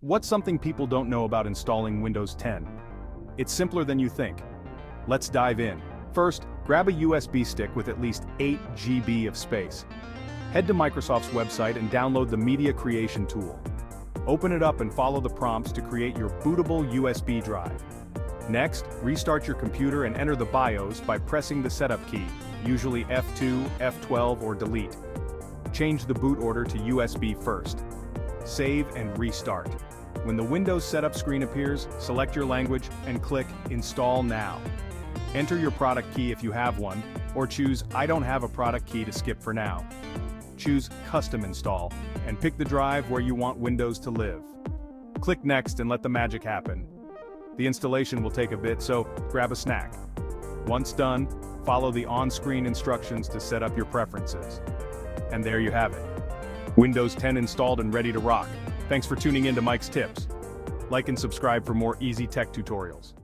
What's something people don't know about installing Windows 10? It's simpler than you think. Let's dive in. First, grab a USB stick with at least 8 GB of space. Head to Microsoft's website and download the Media Creation tool. Open it up and follow the prompts to create your bootable USB drive. Next, restart your computer and enter the BIOS by pressing the setup key, usually F2, F12, or delete. Change the boot order to USB first. Save and restart. When the Windows setup screen appears, select your language and click Install Now. Enter your product key if you have one, or choose I don't have a product key to skip for now. Choose Custom Install, and pick the drive where you want Windows to live. Click Next and let the magic happen. The installation will take a bit, so grab a snack. Once done, follow the on-screen instructions to set up your preferences. And there you have it. Windows 10 installed and ready to rock. Thanks for tuning in to Mike's Tips. Like and subscribe for more easy tech tutorials.